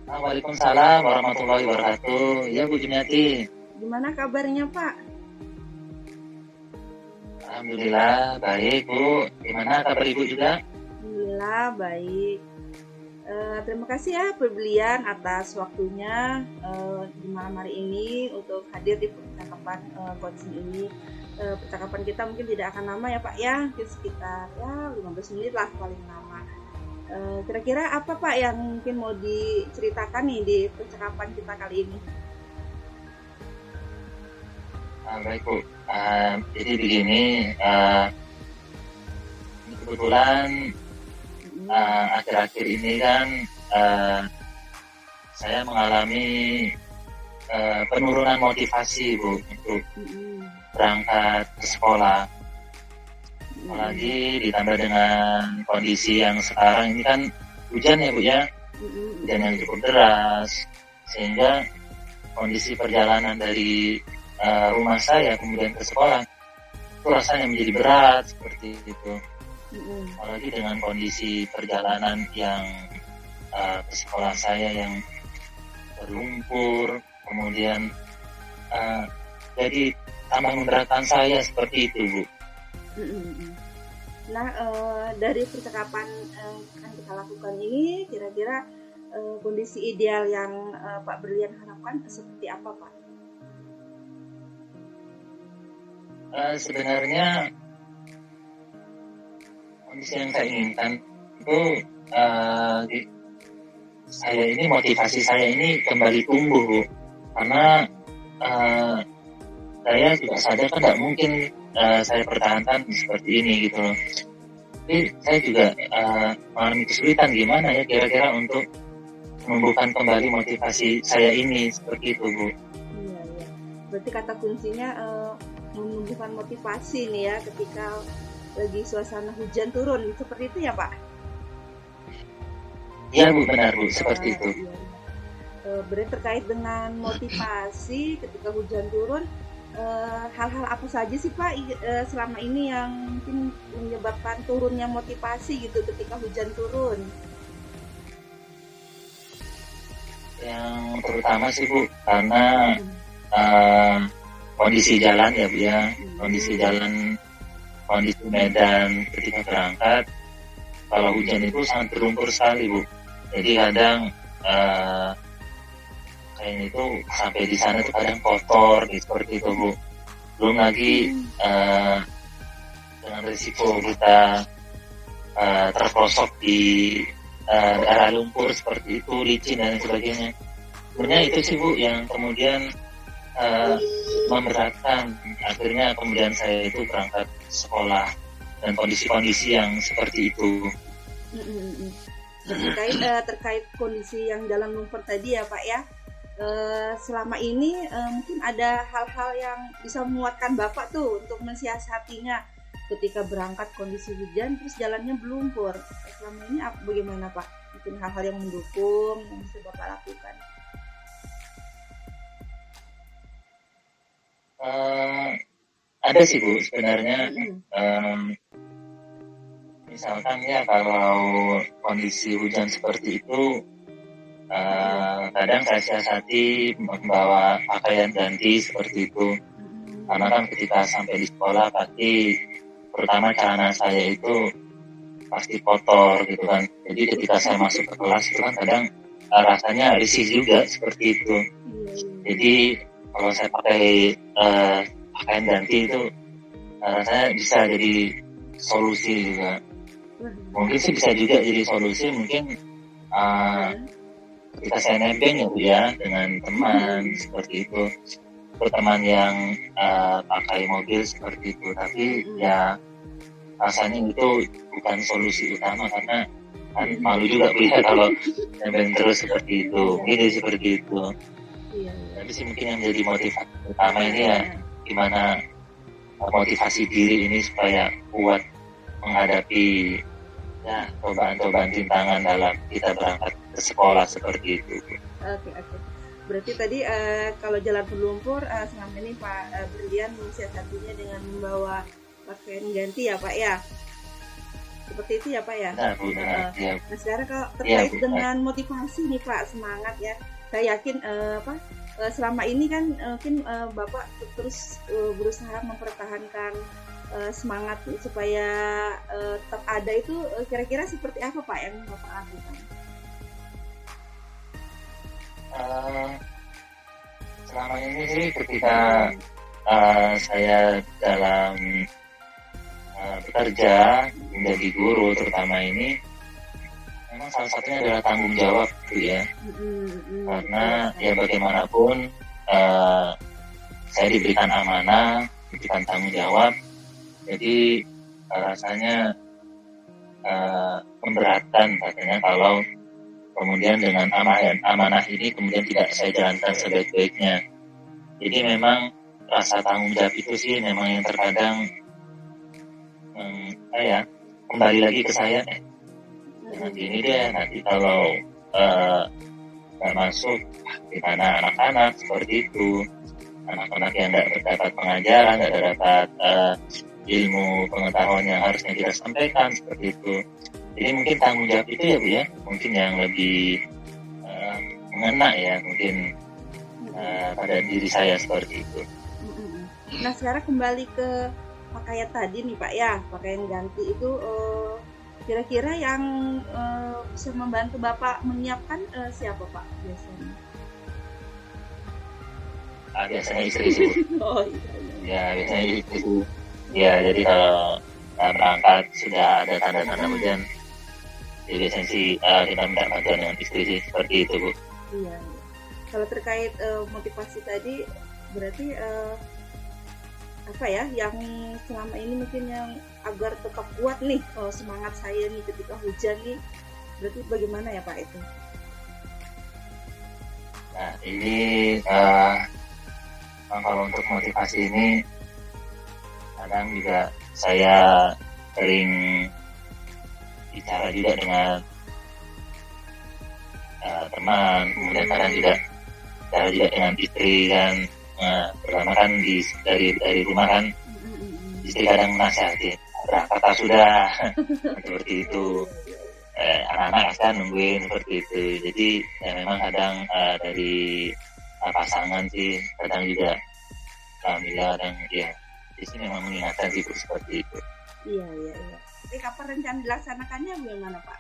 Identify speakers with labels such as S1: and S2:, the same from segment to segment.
S1: Waalaikumsalam warahmatullahi wabarakatuh. Ya Bu Juniati,
S2: Gimana kabarnya Pak?
S1: alhamdulillah baik Bu. Gimana kabar Ibu juga?
S2: Alhamdulillah baik. Terima kasih ya Febrian atas waktunya di malam hari ini untuk hadir di percakapan coaching ini. Percakapan kita mungkin tidak akan lama ya Pak ya, mungkin sekitar 15 menit lah paling lama. Kira-kira apa Pak yang mungkin mau diceritakan nih di percakapan kita kali ini?
S1: Baik Bu. Jadi begini, ini kebetulan akhir-akhir ini kan saya mengalami penurunan motivasi Bu untuk berangkat ke sekolah. Apalagi ditambah dengan kondisi yang sekarang ini kan hujan ya Bu ya, hujan yang cukup deras, sehingga kondisi perjalanan dari rumah saya kemudian ke sekolah itu rasanya menjadi berat seperti itu. Apalagi dengan kondisi perjalanan yang ke sekolah saya yang berlumpur, kemudian jadi tambah memberatkan saya seperti itu Bu.
S2: Nah, dari percakapan yang kita lakukan ini, kira-kira kondisi ideal yang Pak Berlian harapkan seperti apa, Pak?
S1: Sebenarnya kondisi yang saya inginkan itu saya ini motivasi saya ini kembali tumbuh Bu. Karena saya juga sadar kan tidak mungkin saya pertahankan seperti ini gitu loh. Tapi saya juga mengalami kesulitan gimana ya kira-kira untuk menumbuhkan kembali motivasi saya ini seperti itu Bu.
S2: Iya. Berarti kata kuncinya menumbuhkan motivasi nih ya ketika lagi suasana hujan turun, seperti itu ya Pak?
S1: Iya Bu, benar Bu, seperti itu.
S2: Iya. Berarti terkait dengan motivasi ketika hujan turun, hal-hal apa saja sih Pak selama ini yang mungkin menyebabkan turunnya motivasi gitu ketika hujan turun?
S1: Yang terutama sih Bu, karena kondisi jalan ya Bu ya, kondisi jalan, kondisi medan ketika berangkat, kalau hujan itu sangat berlumpur sekali Bu. Jadi kadang kayaknya itu sampai di sana tuh kadang kotor gitu, seperti itu Bu. Belum lagi dengan risiko kita terprosok di daerah lumpur seperti itu, licin dan sebagainya. Sebenarnya itu sih Bu yang kemudian memberatkan. Akhirnya kemudian saya itu berangkat sekolah dan kondisi-kondisi yang seperti itu.
S2: Terkait kondisi yang jalan lumpur tadi ya Pak ya, selama ini mungkin ada hal-hal yang bisa menguatkan Bapak tuh untuk mensiasatinya ketika berangkat kondisi hujan terus jalannya berlumpur. Selama ini bagaimana Pak? Mungkin hal-hal yang mendukung yang bisa Bapak lakukan?
S1: Ada sih Bu sebenarnya. Misalkan ya kalau kondisi hujan seperti itu, kadang saya siasati membawa pakaian ganti seperti itu. Karena kan ketika sampai di sekolah pasti pertama celana saya itu pasti kotor gitu kan. Jadi ketika saya masuk ke kelas itu kan kadang rasanya risih juga seperti itu. Jadi kalau saya pakai pakaian ganti itu rasanya bisa jadi solusi juga. Mungkin sih bisa juga jadi solusi mungkin ketika saya nebeng ya Bu ya dengan teman seperti itu, teman yang pakai mobil seperti itu. Tapi ya rasanya itu bukan solusi utama karena kan malu juga Bu ya kalau nebeng terus seperti itu. Ini seperti itu. Tapi sih mungkin yang jadi motivasi utama ini ya gimana motivasi diri ini supaya kuat menghadapi ya cobaan-cobaan rintangan dalam kita berangkat ke sekolah seperti itu.
S2: Oke. Berarti tadi kalau jalan berlumpur selama ini Pak Berlian mensiasatinya dengan membawa pakaian ganti ya Pak ya. Seperti itu ya Pak ya.
S1: Benar Bu, benar. Iya,
S2: Nah sekarang kalau
S1: iya
S2: terkait
S1: Bu.
S2: dengan motivasi nih Pak, semangat ya. Saya yakin selama ini kan mungkin Bapak terus berusaha mempertahankan semangat supaya tetap ada itu, kira-kira seperti apa Pak yang Bapak lakukan?
S1: Eh, Selama ini sih ketika saya dalam bekerja menjadi guru terutama ini, memang salah satunya adalah tanggung jawab gitu ya. Karena ya bagaimanapun saya diberikan amanah, diberikan tanggung jawab, jadi rasanya memberatkan katanya kalau kemudian dengan amanah ini kemudian tidak saya jalankan sebaik-baiknya. Jadi memang rasa tanggung jawab itu sih memang yang terkadang kembali lagi ke saya, nanti ini deh, nanti kalau nggak masuk, gimana anak-anak seperti itu, anak-anak yang nggak dapat pengajaran, nggak dapat ilmu pengetahuan yang harusnya kita sampaikan seperti itu. Jadi mungkin tanggung jawab itu ya Bu ya, mungkin yang lebih mengena ya mungkin pada diri saya seperti itu.
S2: Nah sekarang kembali ke pakaian tadi nih Pak ya, pakaian ganti itu kira-kira yang bisa membantu Bapak menyiapkan siapa Pak biasanya?
S1: Biasanya istri sih Bu.
S2: Oh iya.
S1: Ya biasanya istri sih. Ya jadi kalau berangkat sudah ada tanda-tanda hujan, jadi biasanya sih kita minta bantuan dengan istri sih seperti itu Bu.
S2: Iya. Kalau terkait motivasi tadi berarti apa ya yang selama ini mungkin yang agar tetap kuat nih semangat saya nih ketika hujan nih, berarti bagaimana ya Pak itu?
S1: Nah ini kalau untuk motivasi ini kadang juga saya sering bicara juga dengan teman, kemudian kadang juga bicara juga dengan istri kan. Pertama kan dari rumah kan istri kadang menasihati, berangkat sudah seperti itu, anak-anak kan nungguin seperti itu. Jadi ya memang kadang dari pasangan sih kadang juga alhamdulillah kadang ya di sini memang mengingatkan sih seperti itu.
S2: Iya. Tapi kapan rencana dilaksanakannya bagaimana Pak?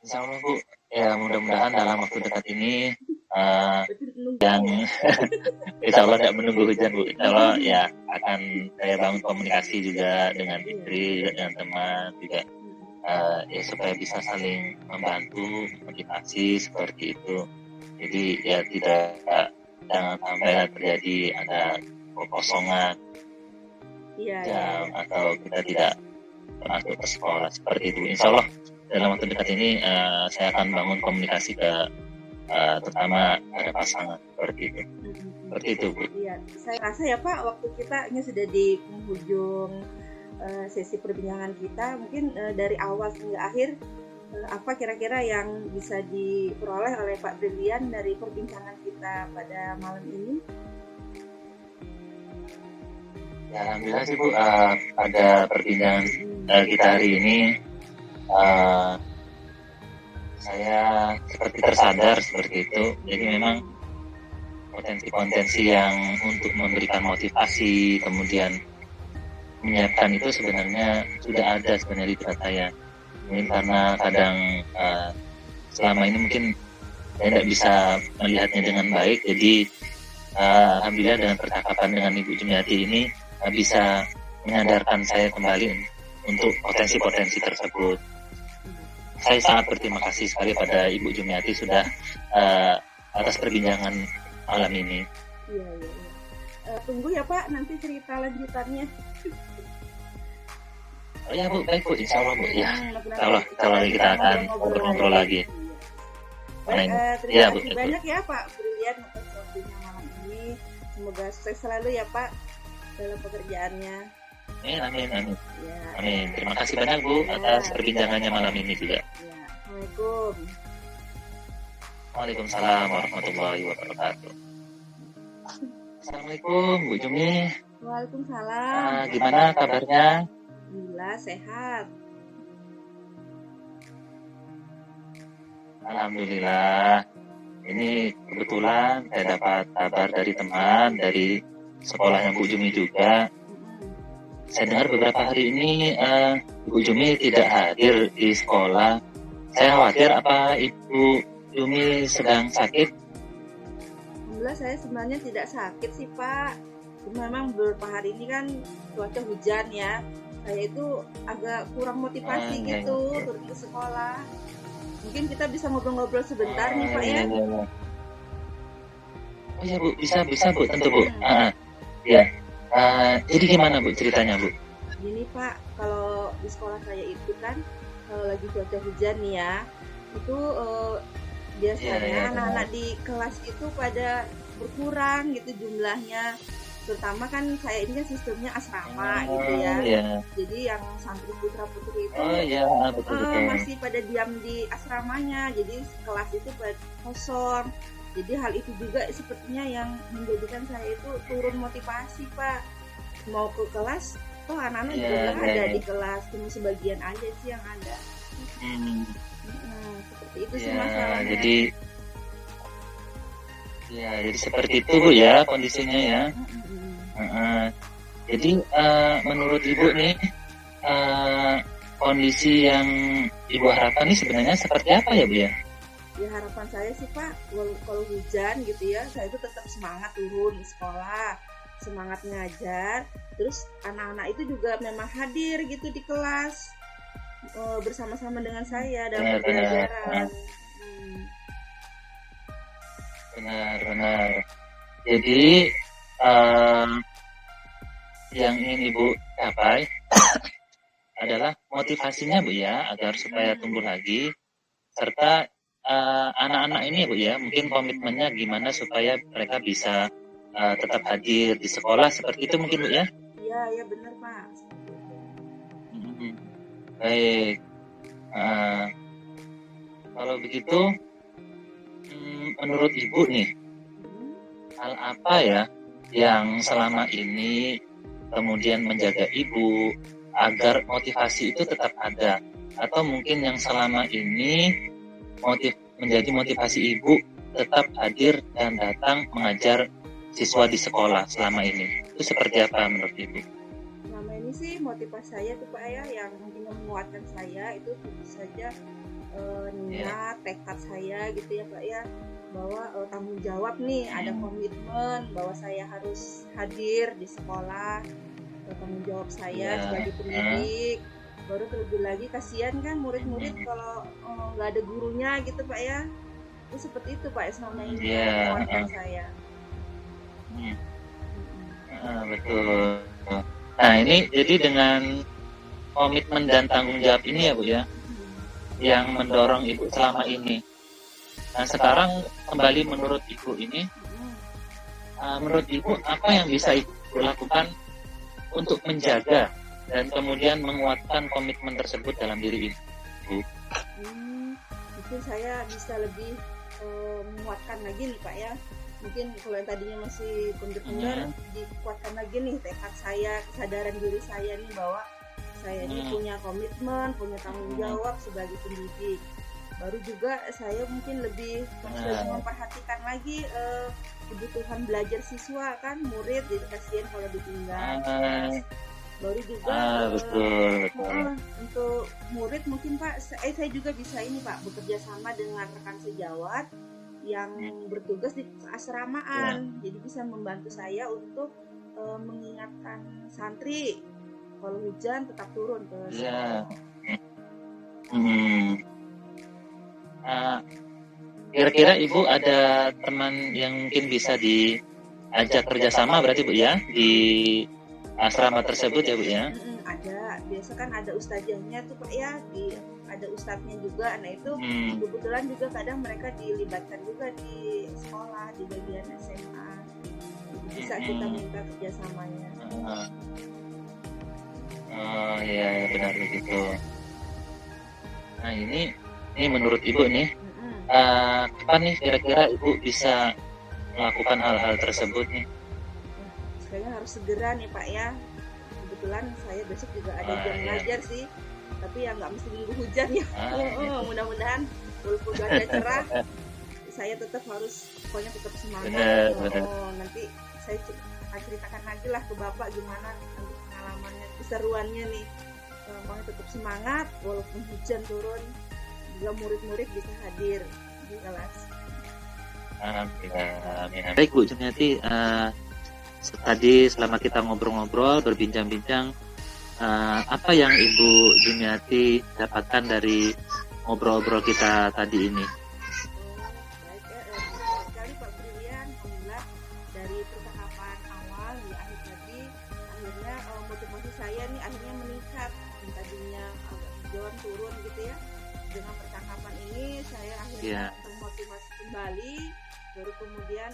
S1: Insya Allah Bu, ya mudah-mudahan dalam waktu dekat ini yang insya Allah tidak menunggu hujan Bu. Insya Allah ya akan saya bangun komunikasi juga dengan istri, juga dengan teman juga ya supaya bisa saling membantu, motivasi seperti itu. Jadi ya jangan sampai terjadi ada kekosongan jam atau kita tidak masuk ke sekolah seperti itu. Insya Allah dalam waktu dekat ini saya akan bangun komunikasi ke terutama ada pasangan seperti itu. Seperti itu Bu.
S2: Iya, saya rasa ya Pak, waktu kita ini sudah di penghujung sesi perbincangan kita. Mungkin dari awal hingga akhir apa kira-kira yang bisa diperoleh oleh Pak Brilian dari perbincangan kita pada malam ini?
S1: Ya alhamdulillah sih Bu, pada perbincangan kita hari ini saya seperti tersadar seperti itu. Jadi memang potensi-potensi yang untuk memberikan motivasi kemudian menyiapkan itu sebenarnya sudah ada sebenarnya di benak saya. Mungkin karena kadang selama ini mungkin saya tidak bisa melihatnya dengan baik. Jadi alhamdulillah dengan percakapan dengan Ibu Jumiati ini bisa menyadarkan saya kembali untuk potensi-potensi tersebut. Saya sangat berterima kasih sekali pada Ibu Jumiati sudah atas perbincangan malam ini.
S2: Iya. Tunggu ya Pak nanti cerita lanjutannya.
S1: Oh ya Bu, baik Bu, insya Allah Bu. Ya, kalau kita akan ngobrol lagi.
S2: Baik, terima kasih banyak ya Pak Brilian atas waktunya malam ini. Semoga sukses selalu ya Pak dalam pekerjaannya.
S1: Amin.
S2: Ya.
S1: Amin. Terima kasih banyak Bu atas perbincangannya malam ini juga.
S2: Ya. Assalamualaikum.
S1: Waalaikumsalam warahmatullahi wabarakatuh. Assalamualaikum Bu Jumi.
S2: Waalaikumsalam.
S1: Gimana kabarnya?
S2: Alhamdulillah sehat.
S1: Alhamdulillah. Ini kebetulan saya dapat kabar dari teman dari sekolahnya Bu Jumi juga. Saya dengar beberapa hari ini Bu Jumi tidak hadir di sekolah. Saya khawatir apa Ibu Jumi sedang sakit?
S2: Alhamdulillah saya sebenarnya tidak sakit sih Pak. Cuma memang beberapa hari ini kan cuaca hujan ya. Saya itu agak kurang motivasi gitu turun ke sekolah. Mungkin kita bisa ngobrol-ngobrol sebentar nih Pak ya.
S1: Oh iya Bu, bisa Bu, tentu Bu. Ya. Jadi gimana Bu ceritanya Bu?
S2: Gini Pak, kalau di sekolah saya itu kan kalau lagi cuaca hujan nih ya, itu biasanya anak-anak di kelas itu pada berkurang gitu jumlahnya. Terutama kan saya ini kan sistemnya asrama gitu ya. Jadi yang santri putra putri itu
S1: betul.
S2: Masih pada diam di asramanya. Jadi kelas itu kosong. Jadi hal itu juga sepertinya yang menjadikan saya itu turun motivasi Pak. Mau ke kelas, anak-anak juga ada di kelas, cuma sebagian aja sih yang ada. Seperti itu sih masalahnya.
S1: Jadi seperti itu Bu ya kondisinya ya. Jadi menurut Ibu nih kondisi yang Ibu harapkan ini sebenarnya seperti apa ya Bu ya?
S2: Ya harapan saya sih Pak, kalau hujan gitu ya, saya itu tetap semangat turun di sekolah, semangat ngajar, terus anak-anak itu juga memang hadir gitu di kelas bersama-sama dengan saya dalam pembelajaran.
S1: Benar. Jadi yang ingin Ibu capai adalah motivasinya Bu ya, agar supaya tumbuh lagi, serta anak-anak ini Bu ya, mungkin komitmennya gimana supaya mereka bisa tetap hadir di sekolah, seperti itu mungkin Bu ya?
S2: Iya benar Pak.
S1: Baik. Kalau begitu, menurut Ibu nih, hal apa ya yang selama ini kemudian menjaga Ibu agar motivasi itu tetap ada, atau mungkin yang selama ini menjadi motivasi Ibu tetap hadir dan datang mengajar siswa di sekolah selama ini, itu seperti apa menurut Ibu?
S2: Selama ini sih motivasi saya tuh Pak ya, yang mungkin menguatkan saya itu tentu saja niat, tekad saya gitu ya Pak ya, bahwa tanggung jawab nih, ada komitmen bahwa saya harus hadir di sekolah, tanggung jawab saya sebagai pendidik. Baru terlebih lagi kasihan kan murid-murid kalau nggak ada gurunya gitu Pak ya. Itu seperti itu Pak selama ini menguatkan saya.
S1: Betul. Nah ini jadi dengan komitmen dan tanggung jawab ini ya Bu ya, yang mendorong Ibu selama ini. Nah sekarang kembali menurut Ibu ini, menurut Ibu apa yang bisa Ibu lakukan untuk menjaga dan kemudian menguatkan komitmen tersebut dalam diri Ibu?
S2: Mungkin saya bisa lebih menguatkan lagi nih Pak ya. Mungkin kalau yang tadinya masih benar-benar dikuatkan lagi nih tekad saya, kesadaran diri saya nih bahwa saya ini punya komitmen, punya tanggung jawab sebagai pendidik. Baru juga saya mungkin lebih memperhatikan lagi kebutuhan belajar siswa kan, murid, jadi kasihan kalau ditinggal. Baru juga untuk murid mungkin Pak, saya juga bisa ini Pak, bekerja sama dengan rekan sejawat yang bertugas di asramaan, jadi bisa membantu saya untuk mengingatkan santri kalau hujan tetap turun ke sekolah.
S1: Kira-kira Ibu ada teman yang mungkin bisa diajak kerjasama berarti Bu ya di asrama tersebut ya Bu ya?
S2: Ada, biasa kan ada ustazahnya tuh Pak ya, ada ustadznya juga. Nah itu kebetulan juga kadang mereka dilibatkan juga di sekolah di bagian SMA, jadi bisa kita minta kerjasamanya.
S1: Oh iya benar begitu. Nah ini menurut Ibu nih, kapan nih kira-kira Ibu bisa melakukan hal-hal tersebut nih?
S2: Sekarang harus segera nih Pak ya. kebetulan saya besok juga ada
S1: Ah,
S2: jam
S1: iya.
S2: ngajar sih, tapi ya nggak mesti nunggu hujan ya.
S1: Ah, iya.
S2: Mudah-mudahan walaupun cuaca cerah, saya tetap harus pokoknya tetap semangat.
S1: Bener, bener.
S2: Nanti saya akan ceritakan lagi lah ke Bapak gimana nanti pengalamannya, keseruannya nih. Pokoknya tetap semangat walaupun hujan turun, juga murid-murid bisa hadir di kelas.
S1: Alhamdulillah. Amin. Baik Bu Jumiati, tadi selama kita ngobrol-ngobrol, berbincang-bincang, apa yang Ibu Jumiati dapatkan dari ngobrol-ngobrol kita tadi ini?
S2: Baik ya, sekali Pak Brilian, alhamdulillah dari percakapan awal di akhir tadi, akhirnya motivasi saya nih akhirnya meningkat. Yang tadinya agak down turun gitu ya, dengan percakapan ini saya akhirnya termotivasi kembali. Baru kemudian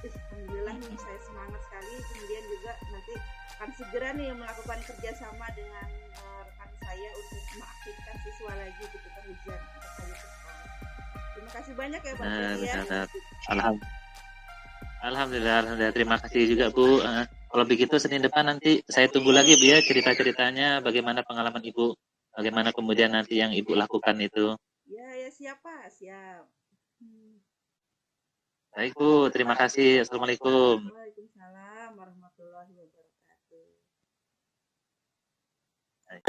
S2: alhamdulillah nih saya semangat sekali. Kemudian juga nanti akan segera nih melakukan kerjasama dengan rekan saya untuk mengaktifkan siswa lagi ketika hujan untuk hadir ke sekolah. Terima kasih banyak ya Pak Brilian.
S1: Alhamdulillah. Terima kasih juga Bu. Kalau begitu Senin depan nanti saya tunggu lagi Bu ya cerita-ceritanya, bagaimana pengalaman Ibu, bagaimana kemudian nanti yang Ibu lakukan itu.
S2: Ya siap Pak, siap.
S1: Baik Bu, terima kasih. Assalamualaikum.
S2: Waalaikumsalam warahmatullahi wabarakatuh.
S1: Baik.